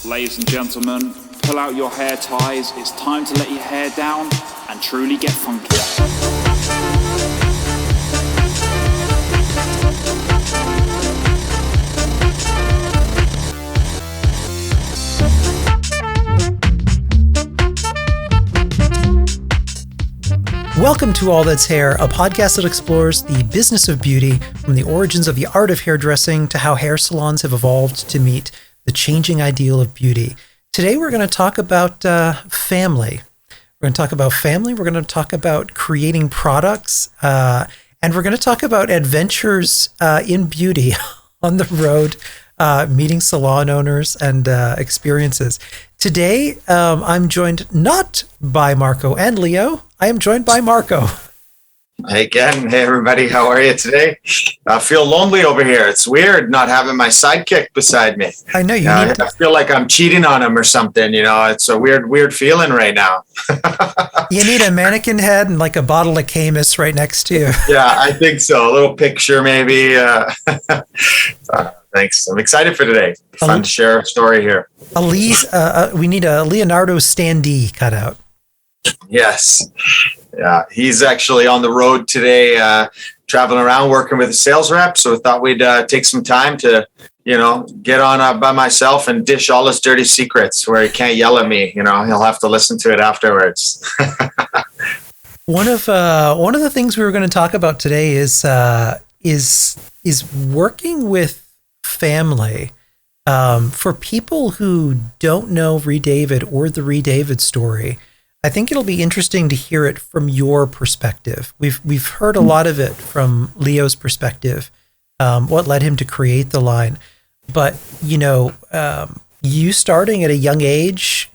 Ladies and gentlemen, pull out your hair ties. It's time to let your hair down and truly get funky. Welcome to All That's Hair, a podcast that explores the business of beauty, from the origins of the art of hairdressing to how hair salons have evolved to meet the changing ideal of beauty. Today we're going to talk about family. We're going to talk about family, we're going to talk about creating products, and we're going to talk about adventures in beauty on the road, meeting salon owners and experiences. Today, I'm joined not by Marco and Leo. I am joined by Marco. Hey, Ken. Hey, everybody. How are you today? I feel lonely over here. It's weird not having my sidekick beside me. I know you. I feel like I'm cheating on him or something. You know, it's a weird feeling right now. You need a mannequin head and like a bottle of Camus right next to you. Yeah, I think so. A little picture, maybe. Thanks. I'm excited for today. Fun to share a story here. We need a Leonardo standee cut out. Yes. Yeah. He's actually on the road today, traveling around working with a sales rep. So we thought we'd take some time to, get on by myself and dish all his dirty secrets where he can't yell at me. He'll have to listen to it afterwards. One of the things we were going to talk about today is working with family. For people who don't know Redavid or the Redavid story, I think it'll be interesting to hear it from your perspective. We've heard a lot of it from Leo's perspective, what led him to create the line. But, you starting at a young age,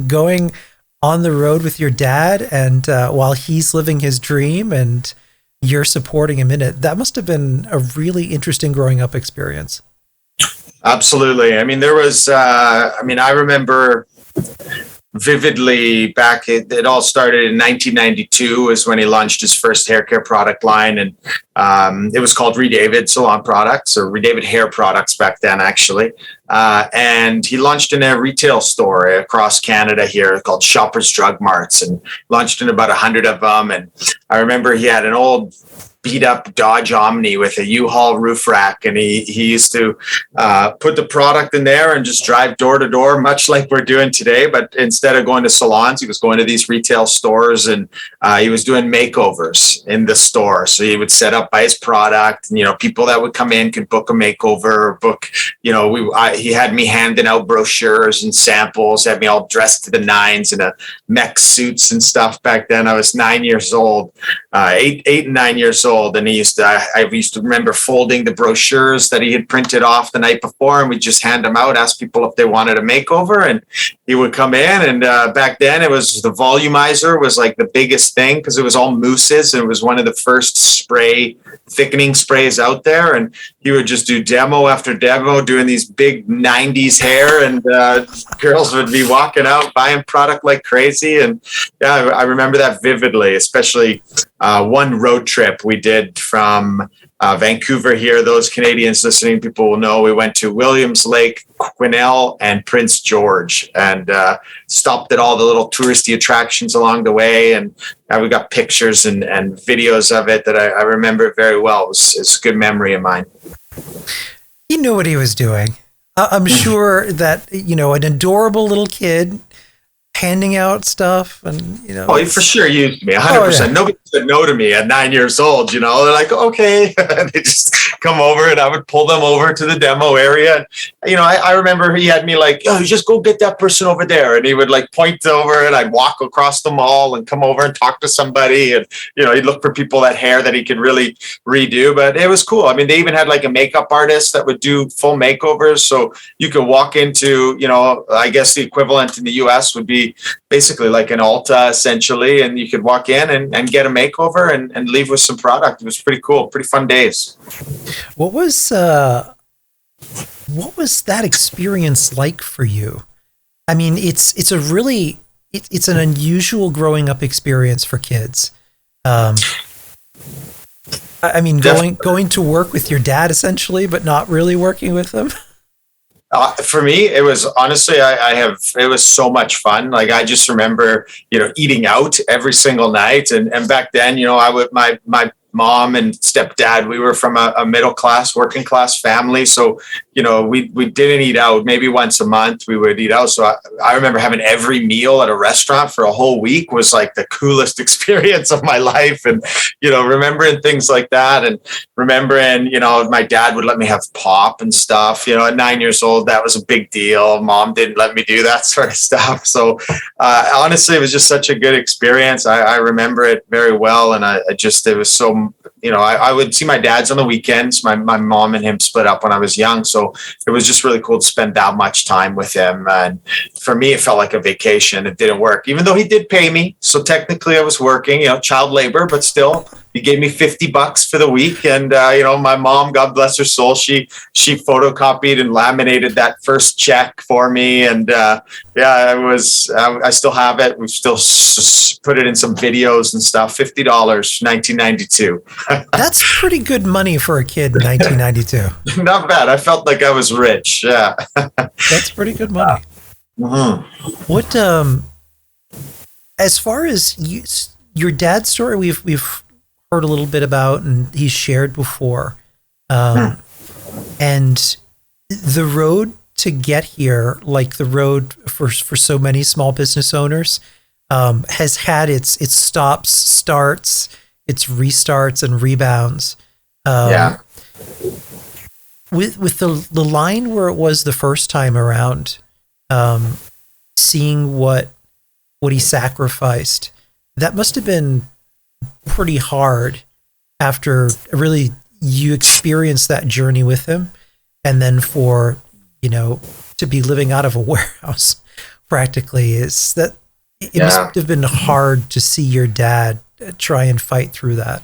going on the road with your dad, and while he's living his dream and you're supporting him in it, that must have been a really interesting growing up experience. Absolutely. I mean, there was, I remember vividly back, it all started in 1992 is when he launched his first hair care product line. And it was called Redavid Salon Products, or Redavid Hair Products back then, actually. And he launched in a retail store across Canada here called Shoppers Drug Marts, and launched in about 100 of them. And I remember he had an old beat up Dodge Omni with a U-Haul roof rack, and he used to put the product in there and just drive door to door, much like we're doing today. But instead of going to salons, he was going to these retail stores, and he was doing makeovers in the store. So he would set up by his product, and people that would come in could book a makeover, or book. He had me handing out brochures and samples, had me all dressed to the nines in a mech suits and stuff. Back then, I was 9 years old, 8 and 9 years old. And I used to remember folding the brochures that he had printed off the night before, and we'd just hand them out, ask people if they wanted a makeover, and he would come in. And back then it was the volumizer was like the biggest thing, because it was all mousses, and it was one of the first thickening sprays out there. And he would just do demo after demo, doing these big 90s hair, and girls would be walking out buying product like crazy. And yeah, I remember that vividly, especially one road trip we did from Vancouver here. Those Canadians listening, people will know we went to Williams Lake, Quesnel, and Prince George, and stopped at all the little touristy attractions along the way. And we got pictures and videos of it that I remember very well. It's a good memory of mine. He knew what he was doing. I'm sure that, an adorable little kid handing out stuff, and he for sure used me 100%. Nobody said no to me at 9 years old. They're like, okay. They just come over, and I would pull them over to the demo area. And, I remember he had me like, oh, just go get that person over there, and he would like point over, and I'd walk across the mall and come over and talk to somebody, and he'd look for people that hair that he could really redo. But it was cool. I mean, they even had like a makeup artist that would do full makeovers, so you could walk into, I guess the equivalent in the US would be basically like an Ulta essentially, and you could walk in and get a makeover and leave with some product. It was pretty cool, pretty fun days. What was that experience like for you? I mean, it's an unusual growing up experience for kids. I mean, going to work with your dad essentially, but not really working with him. For me, it was honestly, it was so much fun. Like, I just remember, eating out every single night. And back then, my mom and stepdad, we were from a middle class, working class family. So, we didn't eat out. Maybe once a month we would eat out. So I remember having every meal at a restaurant for a whole week was like the coolest experience of my life. And, remembering things like that, and remembering, my dad would let me have pop and stuff, at 9 years old, that was a big deal. Mom didn't let me do that sort of stuff. So honestly, it was just such a good experience. I remember it very well. And it was so, I would see my dad's on the weekends. My mom and him split up when I was young. So it was just really cool to spend that much time with him. And for me, it felt like a vacation. It didn't work, even though he did pay me. So technically I was working, child labor, but still he gave me $50 for the week. And, my mom, God bless her soul, she photocopied and laminated that first check for me. And I still have it. We've still put it in some videos and stuff. $50, 1992. That's pretty good money for a kid in 1992. Not bad. I felt like I was rich. Yeah. That's pretty good money. Mm-hmm. What, as far as your dad's story, we've heard a little bit about, and he's shared before. And the road to get here, like the road for so many small business owners, has had its stops, starts, its restarts and rebounds. With the line where it was the first time around, seeing what he sacrificed, that must have been pretty hard after really you experienced that journey with him, and then for to be living out of a warehouse practically, it must have been hard to see your dad try and fight through that.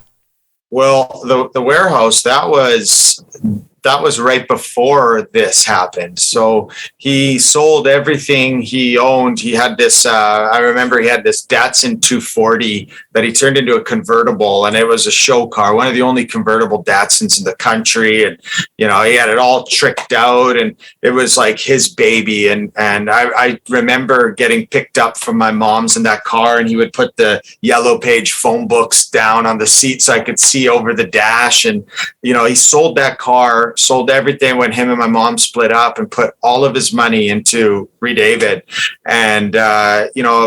Well, the warehouse, that was right before this happened. So he sold everything he owned. He had this, I remember he had this Datsun 240 that he turned into a convertible, and it was a show car, one of the only convertible Datsuns in the country. And, he had it all tricked out, and it was like his baby. And I remember getting picked up from my mom's in that car, and he would put the yellow page phone books down on the seat so I could see over the dash. And, he sold that car, sold everything when him and my mom split up, and put all of his money into Redavid, and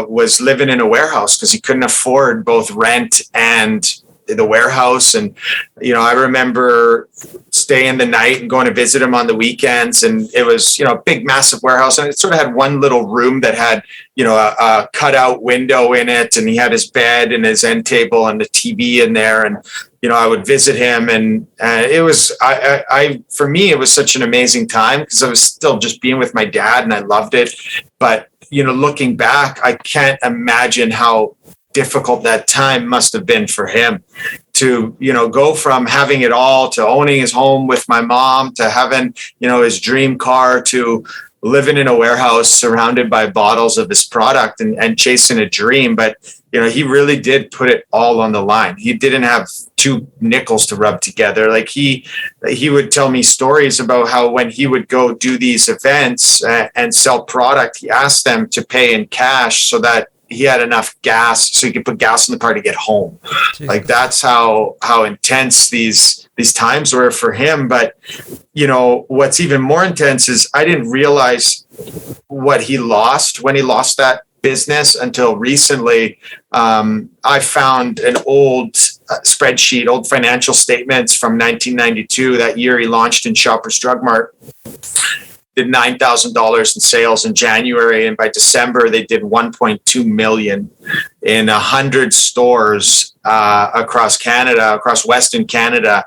was living in a warehouse because he couldn't afford both rent and the warehouse. And I remember staying the night and going to visit him on the weekends, and it was a big massive warehouse, and it sort of had one little room that had a cutout window in it, and he had his bed and his end table and the TV in there. And I would visit him, and it was, for me, it was such an amazing time because I was still just being with my dad, and I loved it. But, looking back, I can't imagine how difficult that time must have been for him to, go from having it all to owning his home with my mom to having, his dream car to living in a warehouse surrounded by bottles of his product and chasing a dream. But, he really did put it all on the line. He didn't have two nickels to rub together. Like he would tell me stories about how when he would go do these events and sell product, he asked them to pay in cash so that he had enough gas so he could put gas in the car to get home. Jeez. Like that's how intense these times were for him. But what's even more intense is I didn't realize what he lost when he lost that business until recently. I found an old spreadsheet, old financial statements from 1992. That year he launched in Shoppers Drug Mart. Did $9,000 in sales in January, and by December they did 1.2 million in 100 stores across Canada, across Western Canada,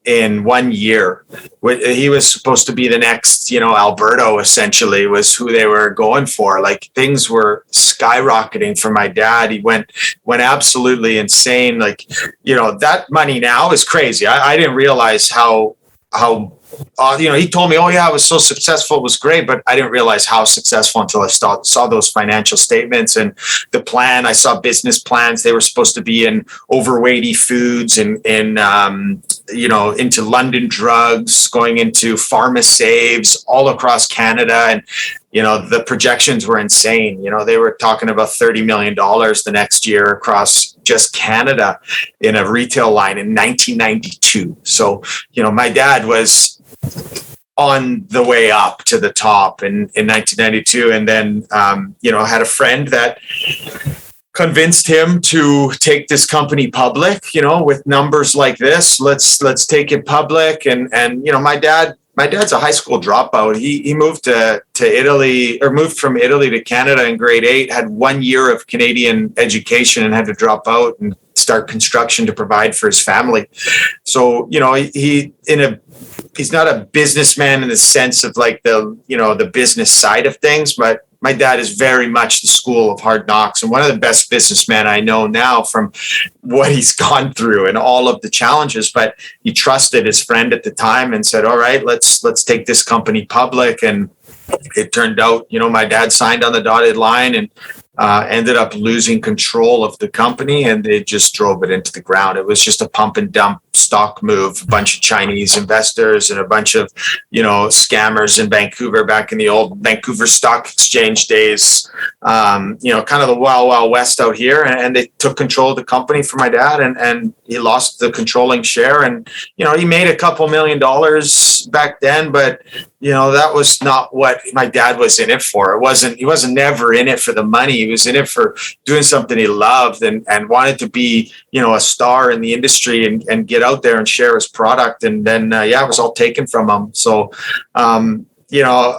in 1 year. He was supposed to be the next, Alberto, essentially, was who they were going for. Like things were skyrocketing for my dad. He went absolutely insane. Like, that money now is crazy. I didn't realize how he told me, oh yeah, I was so successful. It was great. But I didn't realize how successful until I saw those financial statements and the plan. I saw business plans. They were supposed to be in overweighty foods and in into London Drugs, going into Pharmasaves all across Canada. And, the projections were insane. They were talking about $30 million the next year across just Canada in a retail line in 1992. So, my dad was on the way up to the top in 1992. And then, had a friend that convinced him to take this company public, with numbers like this. Let's take it public. And my dad's a high school dropout. He moved to Italy, or moved from Italy to Canada in grade 8, had 1 year of Canadian education and had to drop out and start construction to provide for his family. So, he's not a businessman in the sense of like the business side of things, but my dad is very much the school of hard knocks, and one of the best businessmen I know now from what he's gone through and all of the challenges. But he trusted his friend at the time and said, all right, let's take this company public. And it turned out, my dad signed on the dotted line and ended up losing control of the company, and they just drove it into the ground. It was just a pump and dump stock move, a bunch of Chinese investors and a bunch of, scammers in Vancouver back in the old Vancouver Stock Exchange days, kind of the wild, wild west out here. And they took control of the company for my dad, and he lost the controlling share. And, he made a couple $1 million back then, but that was not what my dad was in it for. He wasn't never in it for the money. He was in it for doing something he loved and wanted to be, a star in the industry and get out there and share his product. And then, it was all taken from him. So, I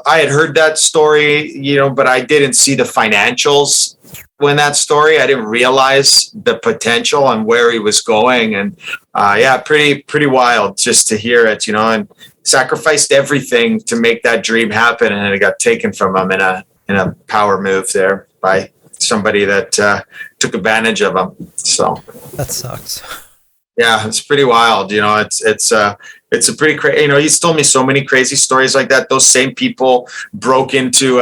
had heard that story, but I didn't see the financials when that story. I didn't realize the potential and where he was going. And, pretty wild just to hear it, and sacrificed everything to make that dream happen, and it got taken from him in a power move there by somebody that took advantage of him. So that sucks. Yeah, it's pretty wild. It's a pretty crazy. He's told me so many crazy stories like that. Those same people broke into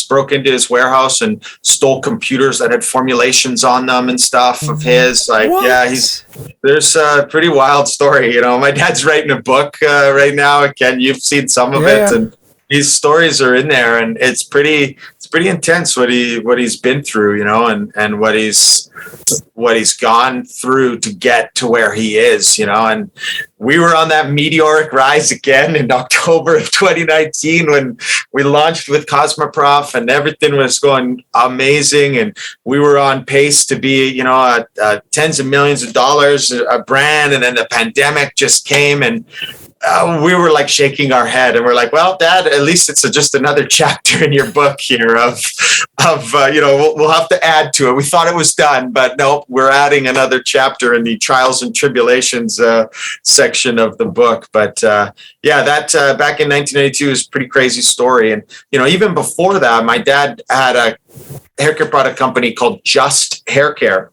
broke into his warehouse and stole computers that had formulations on them and stuff of his. Like, what? Yeah, there's a pretty wild story. My dad's writing a book right now. Ken, you've seen some of it, and these stories are in there, and it's pretty intense what he's been through, and what he's gone through to get to where he is, and we were on that meteoric rise again in October of 2019 when we launched with Cosmoprof, and everything was going amazing, and we were on pace to be, tens of millions of dollars a brand, and then the pandemic just came, and we were like shaking our head, and we're like, well, Dad, at least it's just another chapter in your book here of we'll have to add to it. We thought it was done, but nope, we're adding another chapter in the trials and tribulations section of the book. But that back in 1982 is a pretty crazy story. And, even before that, my dad had a haircare product company called Just Haircare.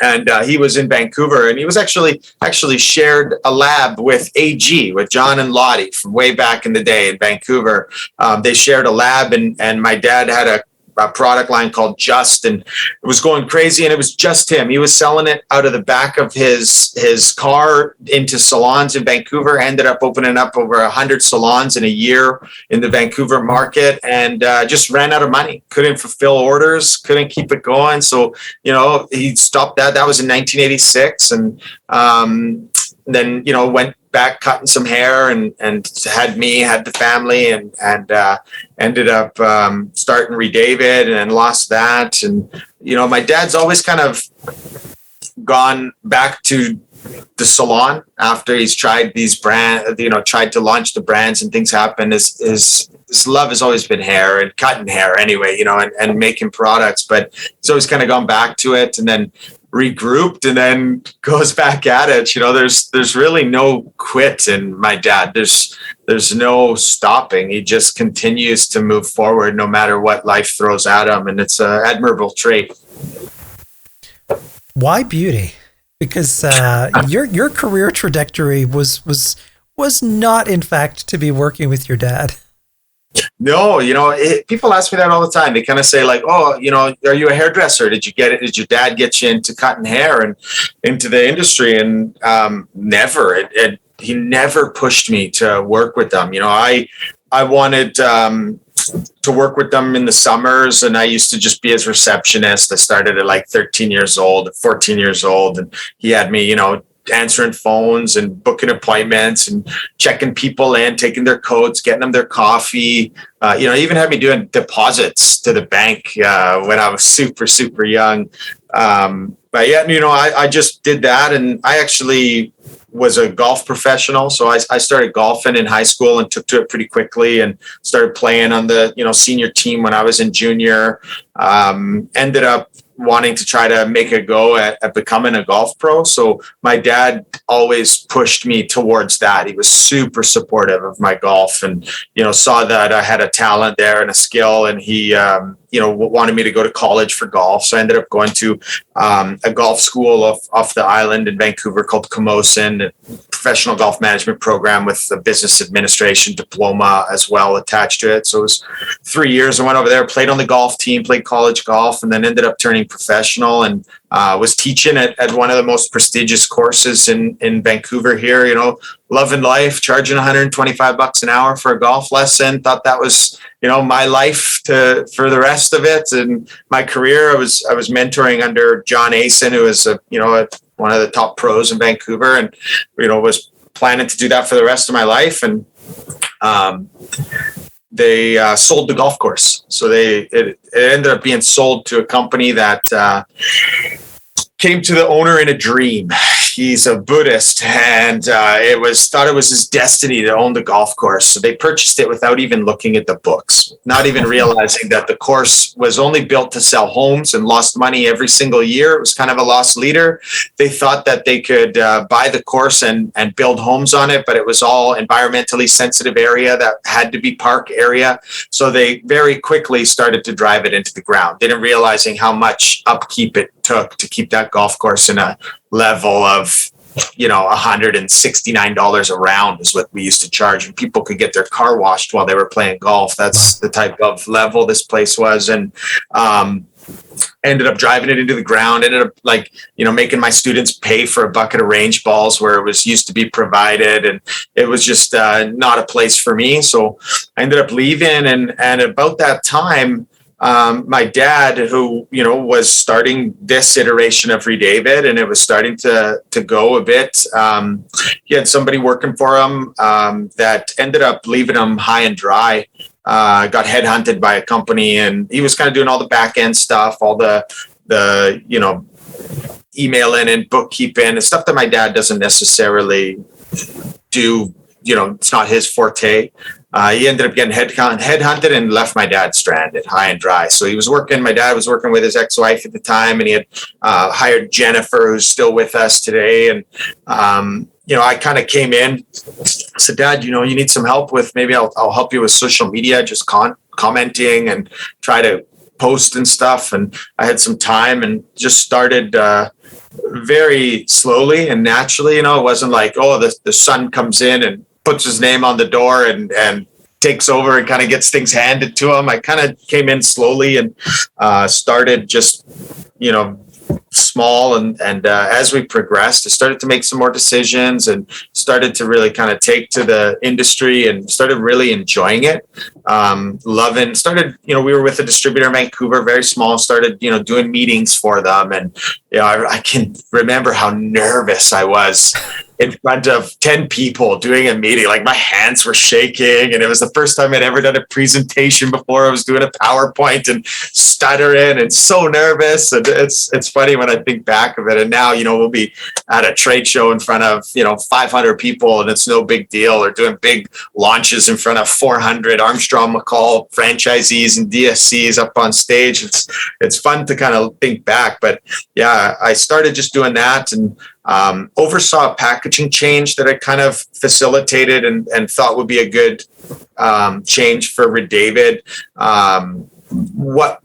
And he was in Vancouver, and he was actually shared a lab with AG, with John and Lottie from way back in the day in Vancouver. They shared a lab, and my dad had a product line called Just, and it was going crazy, and it was just him. He was selling it out of the back of his car into salons in Vancouver, ended up opening up over 100 salons in a year in the Vancouver market, and just ran out of money, couldn't fulfill orders, couldn't keep it going. So, he stopped that. That was in 1986. And then, went back cutting some hair and had the family and ended up starting Redavid, and then lost that. And, my dad's always kind of gone back to the salon after he's tried these brands, tried to launch the brands and things happen. His love has always been hair and cutting hair anyway, and making products, but he's always kind of gone back to it and then regrouped and then goes back at it. There's really no quit in my dad. There's no stopping. He just continues to move forward no matter what life throws at him. And it's an admirable trait. Why beauty? Because your career trajectory was not, in fact, to be working with your dad. No, people ask me that all the time. They kind of say like, "Oh, are you a hairdresser? Did you get it? Did your dad get you into cutting hair and into the industry?" And never. He never pushed me to work with them. I wanted to work with them in the summers, and I used to just be his receptionist. I started at like 13 years old, 14 years old, and he had me, answering phones and booking appointments and checking people in, taking their coats, getting them their coffee. Even had me doing deposits to the bank when I was super, super young. But yeah, I just did that, and I actually was a golf professional. So I started golfing in high school and took to it pretty quickly and started playing on the, senior team when I was in junior. Ended up wanting to try to make a go at becoming a golf pro. So my dad always pushed me towards that. He was super supportive of my golf and, saw that I had a talent there and a skill. And he, wanted me to go to college for golf. So I ended up going to a golf school off the island in Vancouver called Camosun, a professional golf management program with a business administration diploma as well attached to it. So it was 3 years. I went over there, played on the golf team, played college golf, and then ended up turning professional and was teaching at one of the most prestigious courses in Vancouver here, loving life, charging $125 an hour for a golf lesson. Thought that was, my life for the rest of it. And my career, I was mentoring under John Asen, who is one of the top pros in Vancouver, and, was planning to do that for the rest of my life. And, they sold the golf course. So it ended up being sold to a company that came to the owner in a dream. He's a Buddhist, and thought it was his destiny to own the golf course. So they purchased it without even looking at the books, not even realizing that the course was only built to sell homes and lost money every single year. It was kind of a lost leader. They thought that they could buy the course and build homes on it, but it was all environmentally sensitive area that had to be park area. So they very quickly started to drive it into the ground, didn't realizing how much upkeep it took to keep that golf course in a level of, $169 a round is what we used to charge, and people could get their car washed while they were playing golf. That's the type of level this place was. And ended up driving it into the ground, ended up making my students pay for a bucket of range balls where it was used to be provided. And it was just not a place for me. So I ended up leaving. And about that time, my dad, who, was starting this iteration of Redavid, and it was starting to go a bit. He had somebody working for him that ended up leaving him high and dry. Got headhunted by a company, and he was kind of doing all the back end stuff, all the emailing and bookkeeping and stuff that my dad doesn't necessarily do. It's not his forte. He ended up getting headhunted and left my dad stranded, high and dry. So my dad was working with his ex-wife at the time, and he had hired Jennifer, who's still with us today. And, I kind of came in, said, Dad, you need some help with, maybe I'll help you with social media, just commenting and try to post and stuff. And I had some time and just started very slowly and naturally. It wasn't like, the son comes in and puts his name on the door and takes over and kind of gets things handed to him. I kind of came in slowly and started just, small. And as we progressed, I started to make some more decisions and started to really kind of take to the industry and started really enjoying it. We were with a distributor in Vancouver, very small, started, doing meetings for them. And, I can remember how nervous I was in front of 10 people doing a meeting. Like my hands were shaking, and it was the first time I'd ever done a presentation before. I was doing a PowerPoint and stuttering and so nervous. And it's funny when I think back of it. And now, we'll be at a trade show in front of, 500 people, and it's no big deal, or doing big launches in front of 400 Armstrong McCall franchisees and DSCs up on stage. It's fun to kind of think back, but yeah, I started just doing that and oversaw a packaging change that I kind of facilitated and thought would be a good change for Redavid. What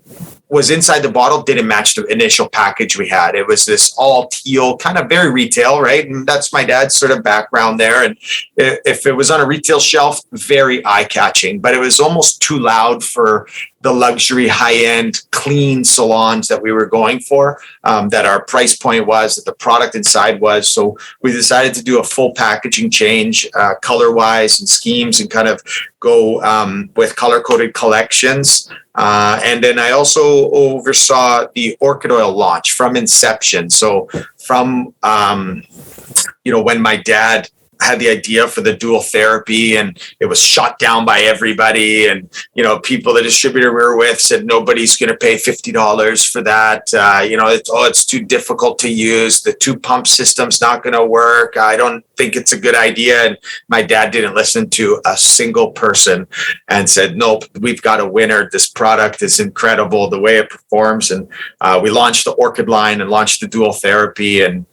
was inside the bottle didn't match the initial package we had. It was this all teal, kind of very retail, right? And that's my dad's sort of background there. And if it was on a retail shelf, very eye-catching, but it was almost too loud for the luxury, high-end, clean salons that we were going for, that our price point was, that the product inside was. So we decided to do a full packaging change, color-wise and schemes, and kind of go with color-coded collections. And then I also oversaw the orchid oil launch from inception. So from, when my dad had the idea for the dual therapy and it was shot down by everybody, and people the distributor we were with said nobody's going to pay $50 for that. It's too difficult to use, the 2-pump system's not going to work, I don't think it's a good idea. And my dad didn't listen to a single person and said, nope, we've got a winner. This product is incredible, the way it performs. And we launched the orchid line and launched the dual therapy. And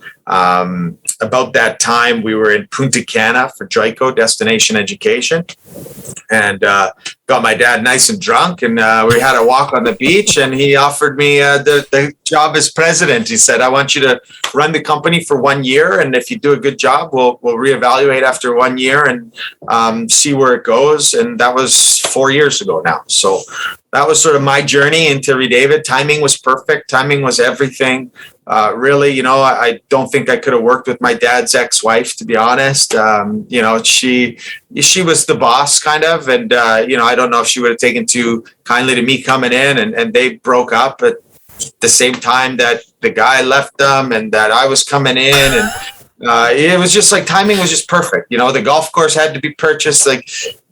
about that time, we were in Punta Cana for JOICO, Destination Education, and got my dad nice and drunk, and we had a walk on the beach, and he offered me the job as president. He said, I want you to run the company for 1 year, and if you do a good job, we'll reevaluate after 1 year and see where it goes. And that was 4 years ago now. So that was sort of my journey into Redavid. Timing was perfect. Timing was everything. Really, I don't think I could have worked with my dad's ex-wife, to be honest. She was the boss kind of, and I don't know if she would have taken too kindly to me coming in, and they broke up at the same time that the guy left them and that I was coming in, and it was just like timing was just perfect. The golf course had to be purchased.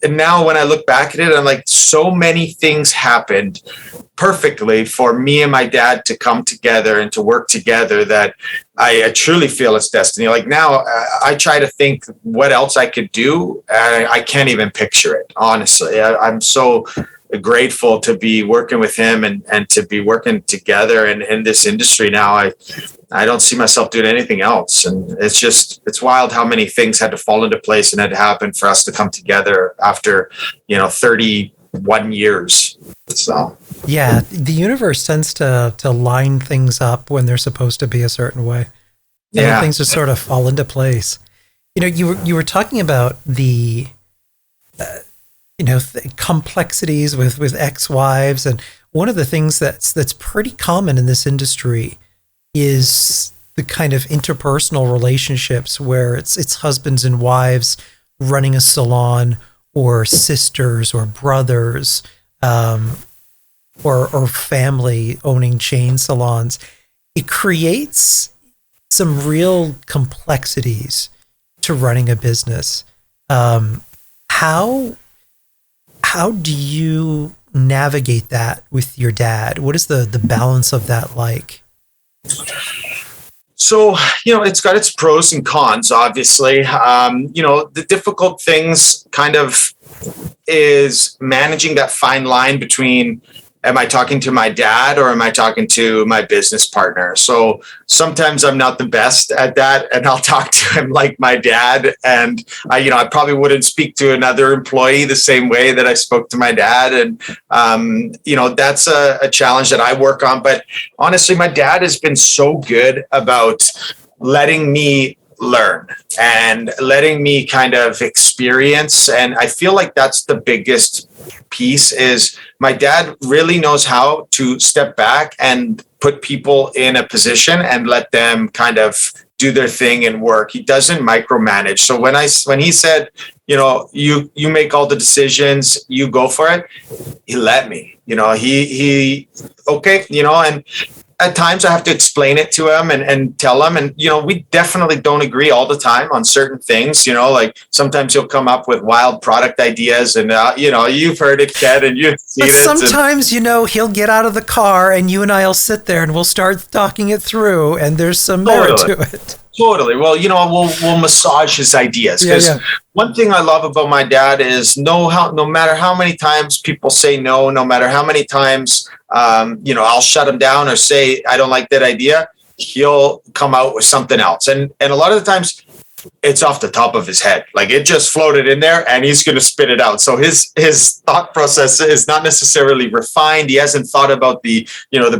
And now when I look back at it, I'm like, so many things happened perfectly for me and my dad to come together and to work together that I truly feel it's destiny. Like now I try to think what else I could do. And I can't even picture it. Honestly, I'm so grateful to be working with him and to be working together in this industry now. I don't see myself doing anything else. And it's wild how many things had to fall into place and had to happen for us to come together after, 31 years. So. Yeah. The universe tends to line things up when they're supposed to be a certain way. And things just sort of fall into place. You were talking about the, complexities with ex-wives. And one of the things that's pretty common in this industry is the kind of interpersonal relationships where it's husbands and wives running a salon, or sisters or brothers, or family owning chain salons. It creates some real complexities to running a business. How do you navigate that with your dad? What is the balance of that like? So, it's got its pros and cons, obviously. The difficult things kind of is managing that fine line between, am I talking to my dad or am I talking to my business partner? So sometimes I'm not the best at that, and I'll talk to him like my dad. And I probably wouldn't speak to another employee the same way that I spoke to my dad. And, that's a challenge that I work on. But honestly, my dad has been so good about letting me learn and letting me kind of experience. And I feel like that's the biggest piece is my dad really knows how to step back and put people in a position and let them kind of do their thing and work. He doesn't micromanage. So when he said, you make all the decisions, you go for it, he let me, okay, and at times I have to explain it to him and tell him. And, we definitely don't agree all the time on certain things, like sometimes he'll come up with wild product ideas and, you've heard it, Ken, and you've seen it. Sometimes, he'll get out of the car and you and I'll sit there and we'll start talking it through and there's some merit to it. Totally. Well, we'll massage his ideas because one thing I love about my dad is no matter how many times people say no matter how many times, I'll shut him down or say, I don't like that idea, he'll come out with something else. And a lot of the times it's off the top of his head. Like it just floated in there and he's going to spit it out. So his thought process is not necessarily refined. He hasn't thought about the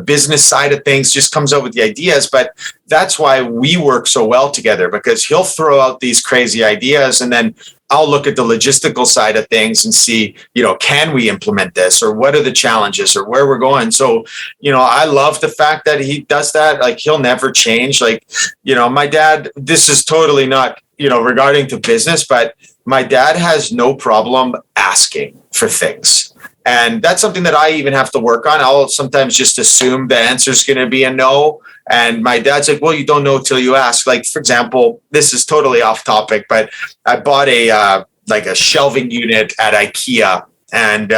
business side of things, just comes out with the ideas. But that's why we work so well together, because he'll throw out these crazy ideas and then I'll look at the logistical side of things and see, can we implement this, or what are the challenges, or where we're going. So, I love the fact that he does that. Like he'll never change. Like, my dad, this is totally not, regarding to business, but my dad has no problem asking for things. And that's something that I even have to work on. I'll sometimes just assume the answer is going to be a no. And my dad's like, well, you don't know till you ask. Like, for example, this is totally off topic, but I bought a shelving unit at IKEA, and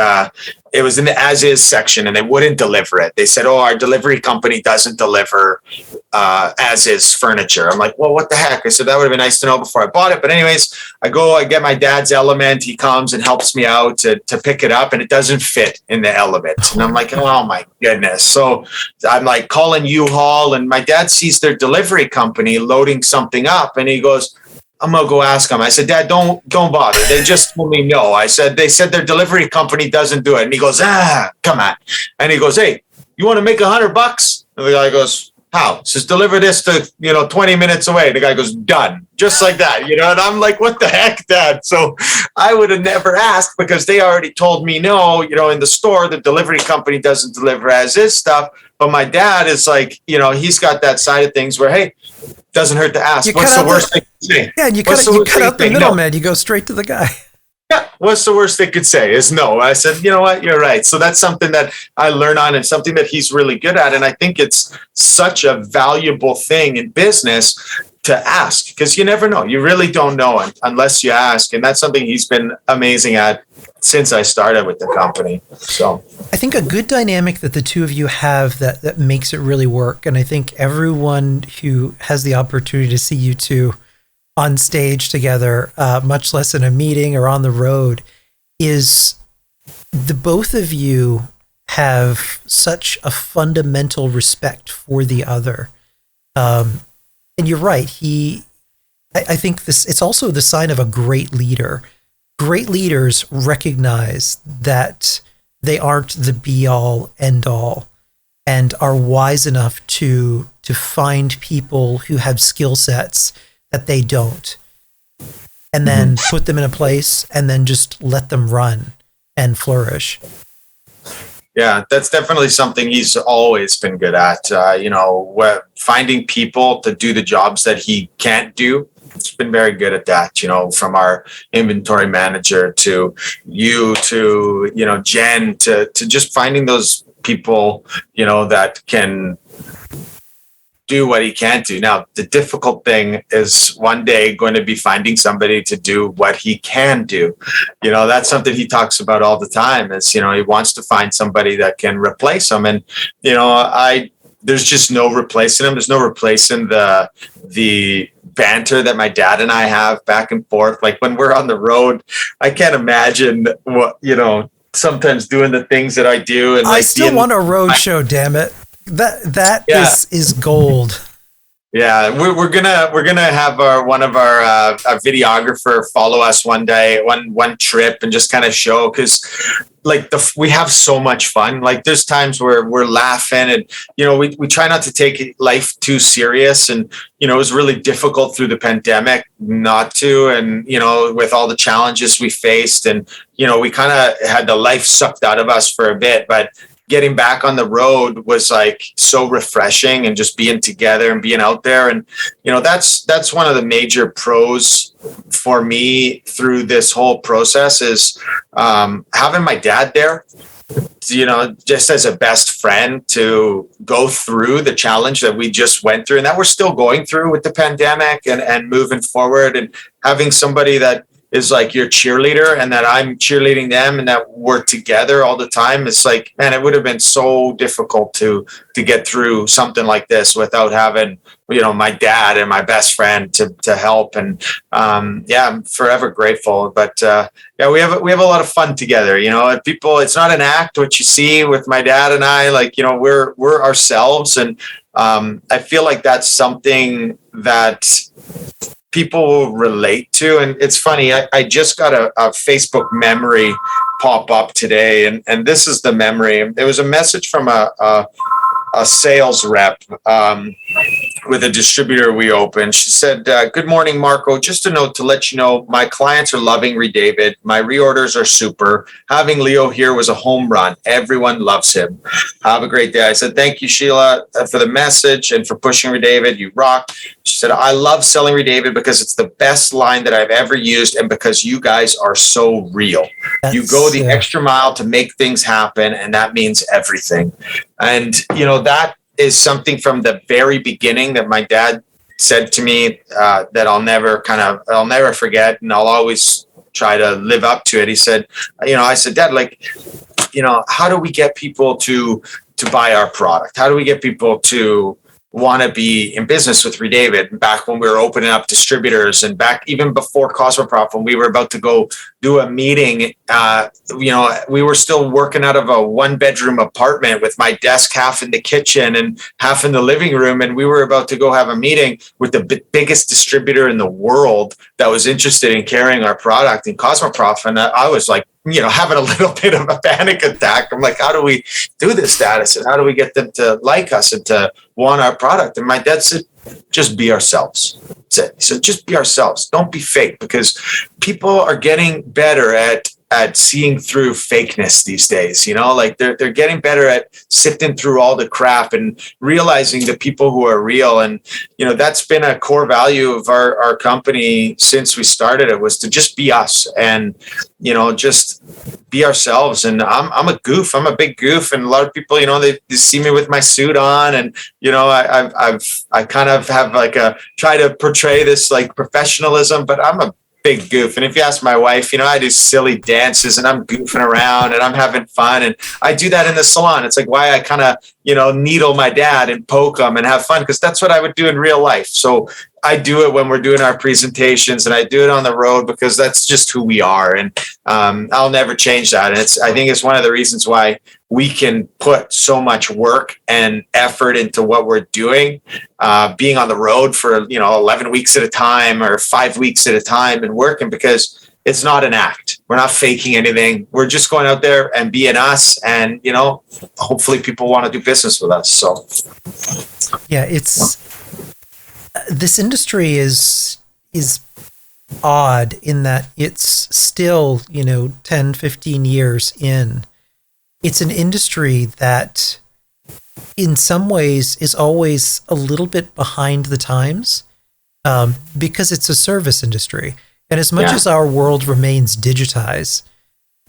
it was in the as is section, and they wouldn't deliver it. They said, oh, our delivery company doesn't deliver as is furniture. I'm like, well, what the heck? I said, that would have been nice to know before I bought it. But anyways, I get my dad's element. He comes and helps me out to pick it up, and it doesn't fit in the element. And I'm like, oh my goodness. So I'm like calling U-Haul, and my dad sees their delivery company loading something up, and he goes, I'm going to go ask them. I said, Dad, don't bother. They just told me no. I said, they said their delivery company doesn't do it. And he goes, come on. And he goes, hey, you want to make $100? And the guy goes, how? He says, deliver this to, 20 minutes away. The guy goes, done. Just like that, And I'm like, what the heck, Dad? So I would have never asked, because they already told me no, in the store, the delivery company doesn't deliver as is stuff. But my dad is like, he's got that side of things where, hey, doesn't hurt to ask. What's the worst they could say? Yeah, and you cut out the middleman. You go straight to the guy. Yeah, what's the worst they could say is no. I said, you know what, you're right. So that's something that I learn on, and something that he's really good at. And I think it's such a valuable thing in business to ask, because you never know. You really don't know unless you ask. And that's something he's been amazing at since I started with the company. So I think a good dynamic that the two of you have that makes it really work, and I think everyone who has the opportunity to see you two on stage together, much less in a meeting or on the road, is the both of you have such a fundamental respect for the other. And you're right. I think it's also the sign of a great leader. Great leaders recognize that they aren't the be all end all, and are wise enough to find people who have skill sets that they don't, and then put them in a place and then just let them run and flourish. Yeah, that's definitely something he's always been good at. Finding people to do the jobs that he can't do. It's been very good at that, from our inventory manager to you to, Jen, to just finding those people, that can do what he can't do. Now, the difficult thing is one day going to be finding somebody to do what he can do. That's something he talks about all the time is, he wants to find somebody that can replace him. And, there's just no replacing him. There's no replacing the banter that my dad and I have back and forth. Like when we're on the road, I can't imagine what, sometimes doing the things that I do. And I still want a road show, damn it. That is gold. Yeah, we're gonna have one of our videographer follow us one day, one trip, and just kind of show, because we have so much fun. Like there's times where we're laughing, and we try not to take life too serious, and it was really difficult through the pandemic not to, and with all the challenges we faced, and we kind of had the life sucked out of us for a bit, but getting back on the road was like so refreshing, and just being together and being out there. And, that's one of the major pros for me through this whole process is having my dad there, just as a best friend to go through the challenge that we just went through and that we're still going through with the pandemic and moving forward, and having somebody that is like your cheerleader and that I'm cheerleading them and that we're together all the time. It's like, man, it would have been so difficult to get through something like this without having, my dad and my best friend to help. And I'm forever grateful. But we have a lot of fun together, and people, it's not an act, what you see with my dad and I, like, we're ourselves. And I feel like that's something that people will relate to. And it's funny, I just got a Facebook memory pop up today, and this is the memory. There was a message from a sales rep with a distributor we opened. She said, "Good morning, Marco. Just a note to let you know my clients are loving Redavid. My reorders are super. Having Leo here was a home run. Everyone loves him. Have a great day." I said, "Thank you, Sheila, for the message and for pushing Redavid. You rock." She said, "I love selling Redavid because it's the best line that I've ever used and because you guys are so real. You go the extra mile to make things happen, and that means everything." And, that is something from the very beginning that my dad said to me that I'll never forget, and I'll always try to live up to it. He said, I said, "Dad, how do we get people to buy our product? How do we get people to want to be in business with Redavid?" Back when we were opening up distributors, and back even before Cosmoprof, when we were about to go do a meeting, we were still working out of a 1-bedroom apartment with my desk half in the kitchen and half in the living room. And we were about to go have a meeting with the biggest distributor in the world that was interested in carrying our product in Cosmoprof. And I was like, having a little bit of a panic attack. I'm like, "How do we do this, Dad?" I said, "How do we get them to like us and to want our product?" And my dad said, "Just be ourselves." He said, "Just be ourselves. Don't be fake," because people are getting better at seeing through fakeness these days. They're getting better at sifting through all the crap and realizing the people who are real. And, that's been a core value of our company since we started it, was to just be us and, just be ourselves. And I'm a goof. I'm a big goof. And a lot of people, they see me with my suit on, and, I kind of have try to portray this professionalism, but I'm a big goof. And if you ask my wife, I do silly dances and I'm goofing around and I'm having fun. And I do that in the salon. It's why I kind of, needle my dad and poke him and have fun, because that's what I would do in real life. So I do it when we're doing our presentations, and I do it on the road because that's just who we are. And I'll never change that. And I think it's one of the reasons why we can put so much work and effort into what we're doing, being on the road for, 11 weeks at a time or 5 weeks at a time and working, because it's not an act. We're not faking anything. We're just going out there and being us, and, hopefully people want to do business with us. So, yeah, this industry is odd in that it's still, 10, 15 years in. It's an industry that in some ways is always a little bit behind the times, because it's a service industry. And as much as our world remains digitized,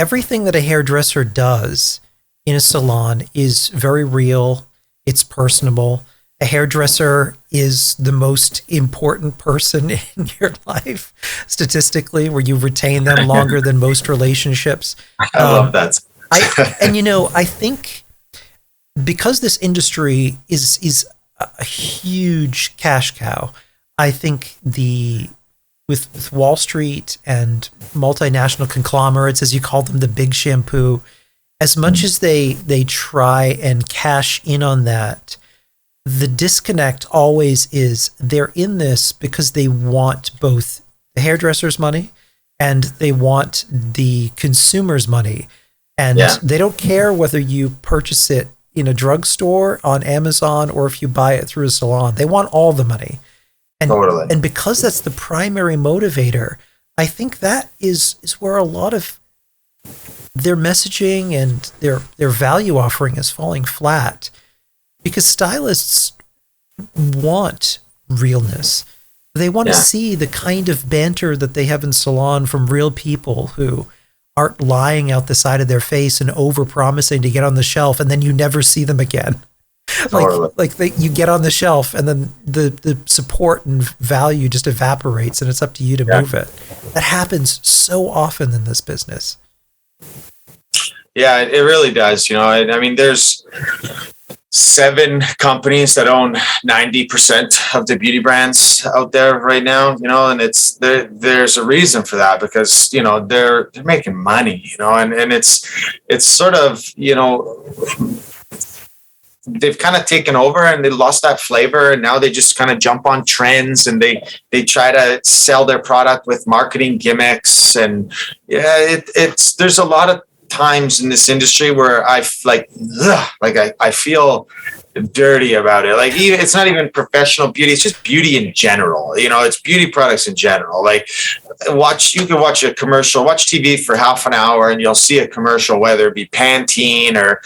everything that a hairdresser does in a salon is very real. It's personable. A hairdresser is the most important person in your life, statistically, where you retain them longer than most relationships. I love that. I think because this industry is a huge cash cow, I think with Wall Street and multinational conglomerates, as you call them, the big shampoo, as much as they try and cash in on that, the disconnect always is they're in this because they want both the hairdresser's money and they want the consumer's money. And they don't care whether you purchase it in a drugstore, on Amazon, or if you buy it through a salon. They want all the money. And, totally. And because that's the primary motivator, I think that is where a lot of their messaging and their value offering is falling flat, because stylists want realness. They want to see the kind of banter that they have in salon from real people who aren't lying out the side of their face and over-promising to get on the shelf, and then you never see them again. You get on the shelf, and then the support and value just evaporates, and it's up to you to move it. That happens so often in this business. Yeah, it really does. There's 7 companies that own 90% of the beauty brands out there right now, and there's a reason for that, because, they're making money, and it's sort of, they've kind of taken over and they lost that flavor, and now they just kind of jump on trends and they try to sell their product with marketing gimmicks. And yeah, it's there's a lot of times in this industry where I feel dirty about it. Like, even, it's not even professional beauty, it's just beauty in general. It's beauty products in general. Like, you can watch a commercial, watch TV for half an hour, and you'll see a commercial, whether it be Pantene or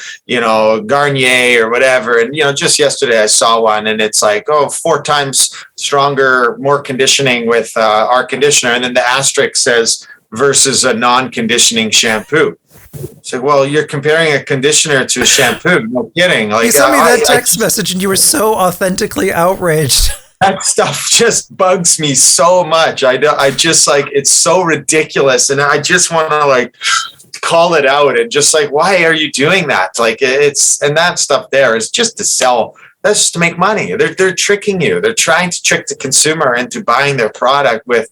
Garnier or whatever. And just yesterday I saw one, and it's like, 4 times stronger, more conditioning with our conditioner, and then the asterisk says versus a non-conditioning shampoo. So, well, you're comparing a conditioner to a shampoo. No kidding. Like, you sent me that text message and you were so authentically outraged. That stuff just bugs me so much. I just, like, it's so ridiculous. And I just want to, like, call it out and just, like, why are you doing that? Like, and that stuff there is just to sell. That's just to make money. They're tricking you. They're trying to trick the consumer into buying their product with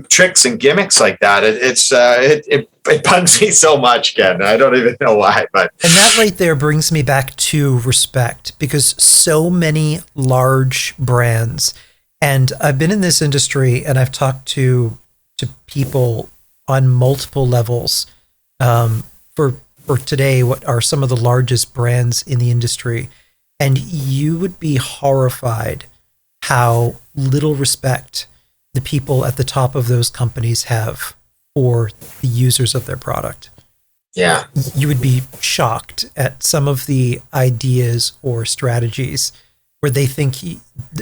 tricks and gimmicks like that. It bugs me so much, Ken. I don't even know why. And that right there brings me back to respect, because so many large brands, and I've been in this industry and I've talked to people on multiple levels. For today, what are some of the largest brands in the industry? And you would be horrified how little respect the people at the top of those companies have for the users of their product. Yeah. You would be shocked at some of the ideas or strategies where they think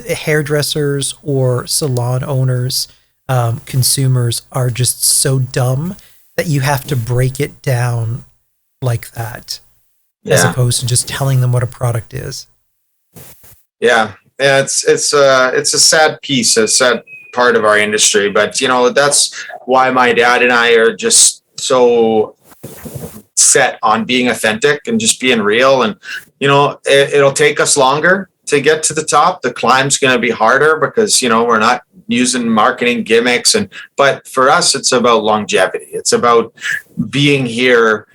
hairdressers or salon owners, consumers are just so dumb that you have to break it down like that. Yeah. As opposed to just telling them what a product is. Yeah, it's a sad piece, a sad part of our industry. But that's why my dad and I are just so set on being authentic and just being real. And it'll take us longer to get to the top. The climb's going to be harder because we're not using marketing gimmicks. But for us, it's about longevity. It's about being here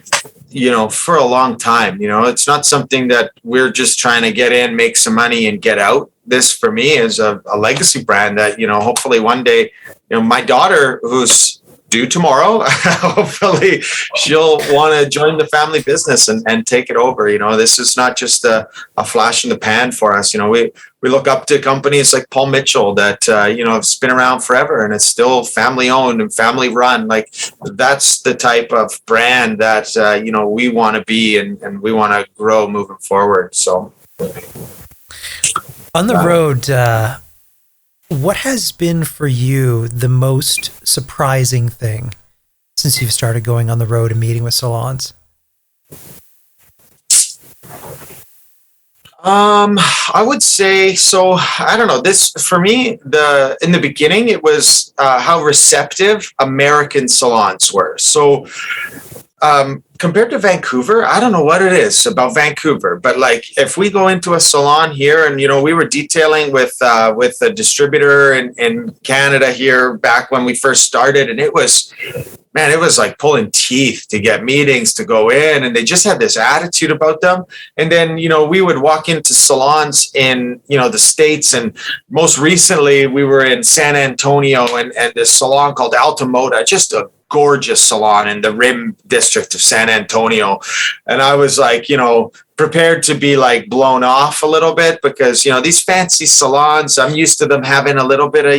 for a long time. It's not something that we're just trying to get in, make some money and get out. This for me is a legacy brand that, hopefully one day, my daughter, who's due tomorrow, hopefully she'll want to join the family business and take it over. This is not just a flash in the pan for us. We look up to companies like Paul Mitchell that, have been around forever and it's still family owned and family run. Like, that's the type of brand that, we want to be and we want to grow moving forward. So on the road, what has been for you the most surprising thing since you've started going on the road and meeting with salons? I would say, so I don't know, this for me, in the beginning, it was how receptive American salons were. So compared to Vancouver, I don't know what it is about Vancouver, but like if we go into a salon here and, we were detailing with a distributor in Canada here back when we first started, and it was like pulling teeth to get meetings to go in, and they just had this attitude about them. And then, we would walk into salons in, the States, and most recently we were in San Antonio and this salon called Altamoda, just a gorgeous salon in the Rim district of San Antonio. And I was like, prepared to be like blown off a little bit because, these fancy salons, I'm used to them having a little bit of,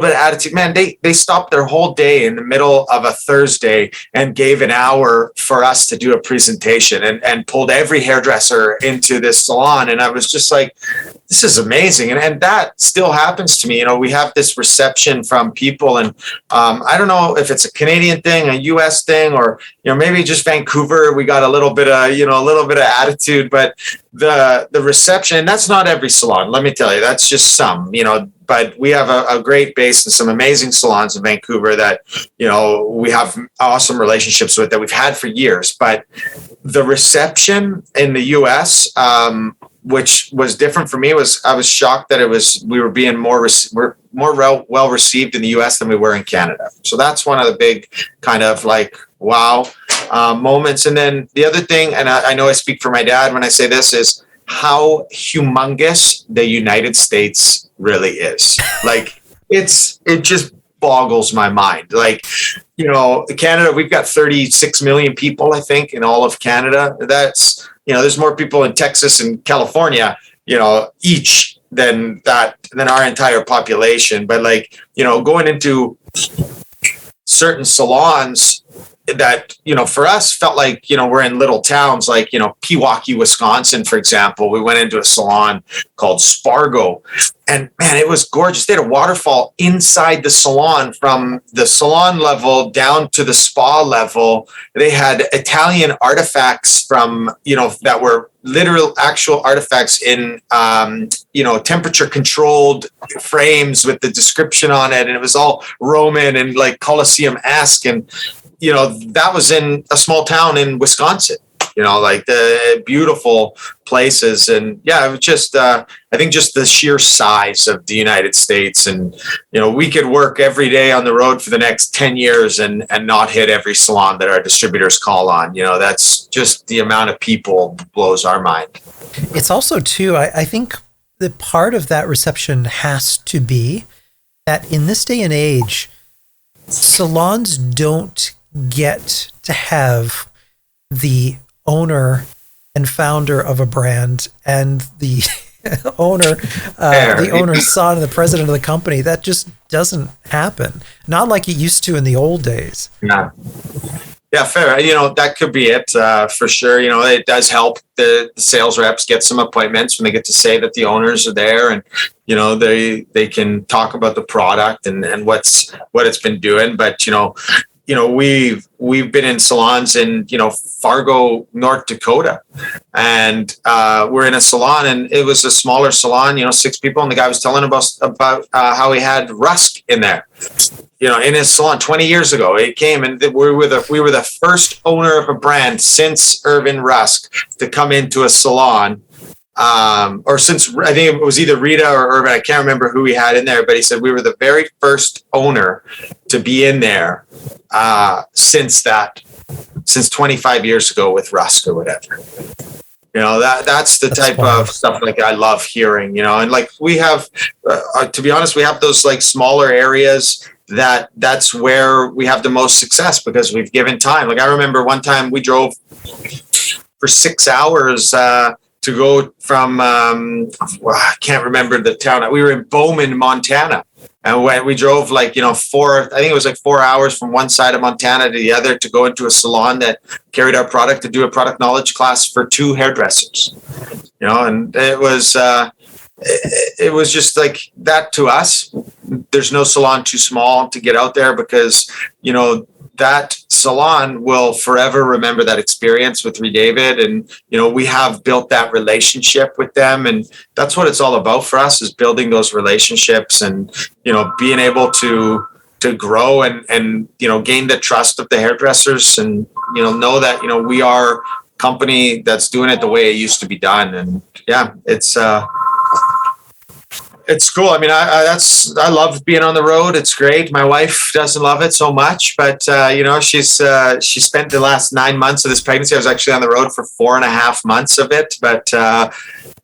attitude. Man, they stopped their whole day in the middle of a Thursday and gave an hour for us to do a presentation and pulled every hairdresser into this salon. And I was just like, this is amazing. And that still happens to me. We have this reception from people, and I don't know if it's a Canadian thing, a US thing, or, maybe just Vancouver. We got a little bit of attitude, but the reception, and that's not every salon, let me tell you, that's just some, but we have a great base and some amazing salons in Vancouver that, we have awesome relationships with that we've had for years. But the reception in the US, which was different for me, I was shocked that we were being more well received in the US than we were in Canada. So that's one of the big kind of like, wow. moments. And then the other thing, and I know I speak for my dad when I say this, is how humongous the United States really is. Like it just boggles my mind. Like, Canada, we've got 36 million people, I think, in all of Canada. That's, there's more people in Texas and California, each than our entire population. But like, going into certain salons that, for us felt like, we're in little towns like, Pewaukee, Wisconsin, for example. We went into a salon called Spargo, and man, it was gorgeous. They had a waterfall inside the salon, from the salon level down to the spa level. They had Italian artifacts from, that were literal actual artifacts in, temperature controlled frames with the description on it. And it was all Roman and like Colosseum-esque. And, that was in a small town in Wisconsin, like the beautiful places. And yeah, it was just, I think just the sheer size of the United States. And, we could work every day on the road for the next 10 years and not hit every salon that our distributors call on. That's just the amount of people blows our mind. It's also too, I think the part of that reception has to be that in this day and age, salons don't get to have the owner and founder of a brand and the owner's son and the president of the company. That just doesn't happen. Not like it used to in the old days. Yeah, fair. That could be it for sure. It does help the sales reps get some appointments when they get to say that the owners are there, and they can talk about the product and what it's been doing. But we've been in salons in Fargo, North Dakota, and we're in a salon, and it was a smaller salon, 6 people, and the guy was telling about how he had Rusk in there, in his salon 20 years ago. It came, and we were the first owner of a brand since Irvin Rusk to come into a salon. Or since, I think it was either Rita or Irvin, I can't remember who we had in there, but he said we were the very first owner to be in there since 25 years ago with Rusk or whatever. That's the type of stuff like I love hearing, and like we have, to be honest, we have those like smaller areas that's where we have the most success because we've given time. Like I remember one time we drove for 6 hours, to go from, I can't remember the town. We were in Bowman, Montana. And when we drove I think it was like 4 hours from one side of Montana to the other to go into a salon that carried our product to do a product knowledge class for 2 hairdressers, and it was just like that to us. There's no salon too small to get out there because, that salon will forever remember that experience with Redavid. And, we have built that relationship with them. And that's what it's all about for us, is building those relationships and, being able to grow and gain the trust of the hairdressers and, know that, we are a company that's doing it the way it used to be done. And yeah, it's cool. I mean, I love being on the road. It's great. My wife doesn't love it so much, but she spent the last 9 months of this pregnancy. I was actually on the road for 4.5 months of it, but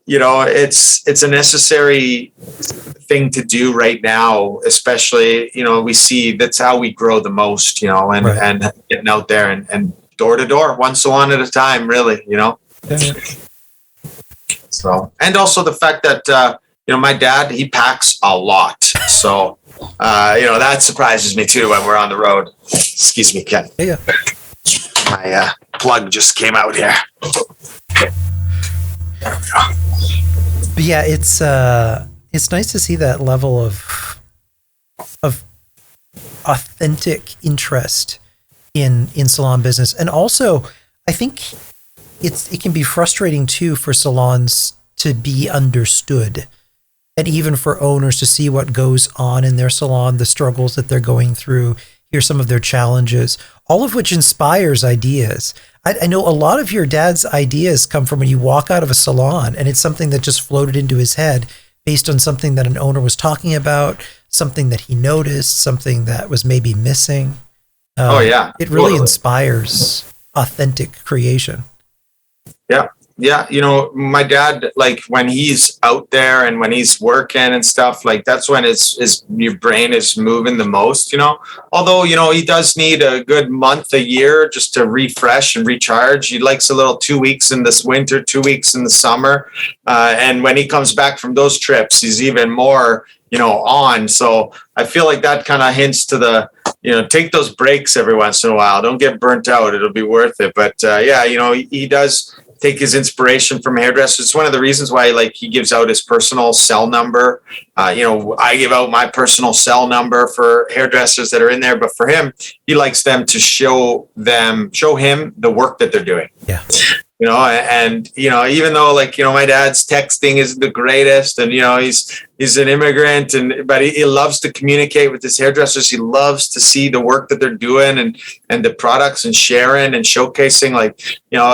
it's a necessary thing to do right now, especially, we see that's how we grow the most, and, right. And getting out there and door to door, one salon at a time, really, Yeah. So, and also the fact that, my dad, he packs a lot. So, that surprises me too when we're on the road. Excuse me, Ken. Yeah. My plug just came out here. But yeah, it's nice to see that level of authentic interest in salon business. And also, I think it can be frustrating too for salons to be understood. And even for owners to see what goes on in their salon, the struggles that they're going through, hear some of their challenges, all of which inspires ideas. I know a lot of your dad's ideas come from when you walk out of a salon and it's something that just floated into his head based on something that an owner was talking about, something that he noticed, something that was maybe missing. Yeah. It really inspires authentic creation. Yeah. Yeah. You know, my dad, like when he's out there and when he's working and stuff, like that's when your brain is moving the most, you know, although, you know, he does need a good month a year just to refresh and recharge. He likes a little 2 weeks in this winter, 2 weeks in the summer. And when he comes back from those trips, he's even more, you know, on. So I feel like that kind of hints to the, you know, take those breaks every once in a while. Don't get burnt out. It'll be worth it. But yeah, you know, he does take his inspiration from hairdressers. It's one of the reasons why, like, he gives out his personal cell number. You know, I give out my personal cell number for hairdressers that are in there, but for him, he likes them to show him the work that they're doing. Yeah. You know, and, you know, even though, like, you know, my dad's texting isn't the greatest, and, you know, he's an immigrant, but he loves to communicate with his hairdressers. He loves to see the work that they're doing and the products and sharing and showcasing. Like, you know,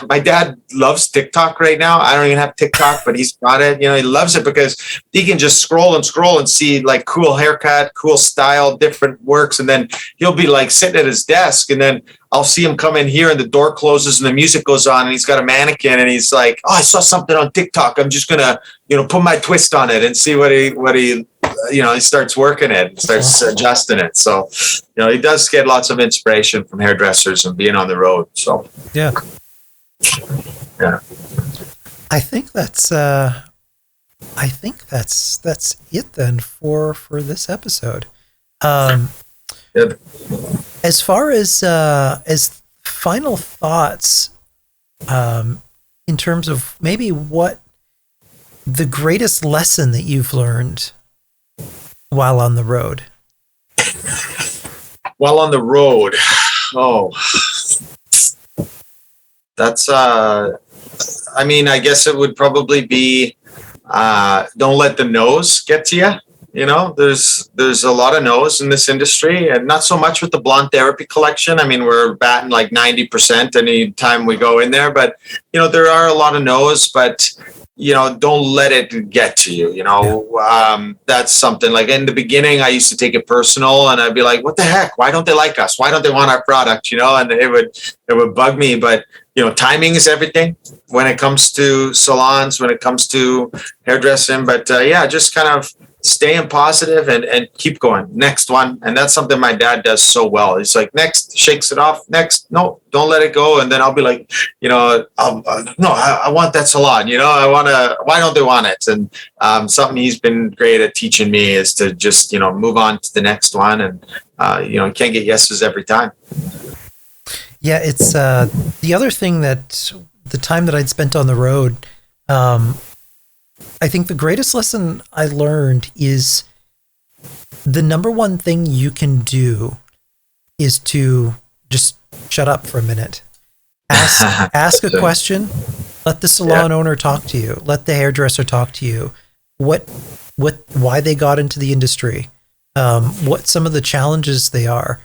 my dad loves TikTok right now. I don't even have TikTok, but he's got it. You know, he loves it because he can just scroll and see like cool haircut, cool style, different works. And then he'll be like sitting at his desk, and then I'll see him come in here and the door closes and the music goes on and he's got a mannequin and he's like, oh, I saw something on TikTok. I'm just going to, you know, put my twist on it and see what he, you know, he starts working it, starts adjusting it. So, you know, he does get lots of inspiration from hairdressers and being on the road. So, yeah. I think that's it then for this episode. As far as final thoughts, in terms of maybe what the greatest lesson that you've learned while on the road. While on the road, that's I mean, I guess it would probably be don't let the no's get to you. You know, there's a lot of no's in this industry, and not so much with the Blonde Therapy collection. I mean, we're batting like 90% any time we go in there, but, you know, there are a lot of no's, but, you know, don't let it get to you. You know, that's something like in the beginning, I used to take it personal and I'd be like, what the heck? Why don't they like us? Why don't they want our product? You know, and it would bug me, but, you know, timing is everything when it comes to salons, when it comes to hairdressing. But yeah, just kind of staying positive and keep going. Next one. And that's something my dad does so well. He's like, next, shakes it off. Next, no, don't let it go. And then I'll be like, you know, I want that salon, you know, why don't they want it? And something he's been great at teaching me is to just, you know, move on to the next one. And, you know, you can't get yeses every time. Yeah, it's the other thing that the time that I'd spent on the road, I think the greatest lesson I learned is the number one thing you can do is to just shut up for a minute. Ask a question. Let the salon owner talk to you. Let the hairdresser talk to you. Why they got into the industry, what some of the challenges they are,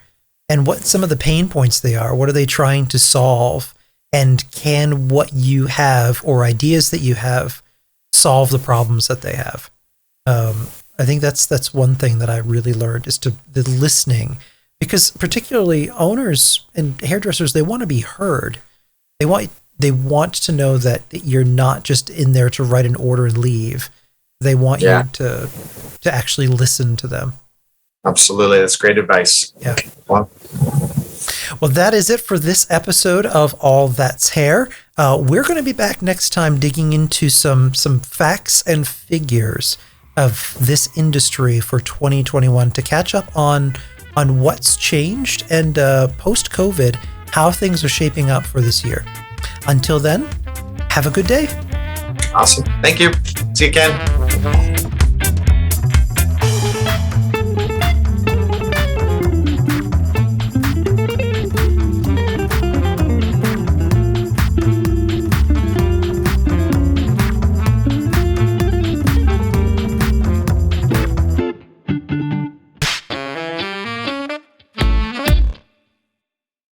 and what some of the pain points they are. What are they trying to solve? And can what you have or ideas that you have solve the problems that they have? I think that's one thing that I really learned is the listening, because particularly owners and hairdressers, they want to be heard. They want to know that you're not just in there to write an order and leave. They want you to actually listen to them. Absolutely. That's great advice. Yeah. Well, that is it for this episode of All That's Hair. We're going to be back next time digging into some facts and figures of this industry for 2021 to catch up on what's changed and post-COVID, how things are shaping up for this year. Until then, have a good day. Awesome. Thank you. See you, Ken.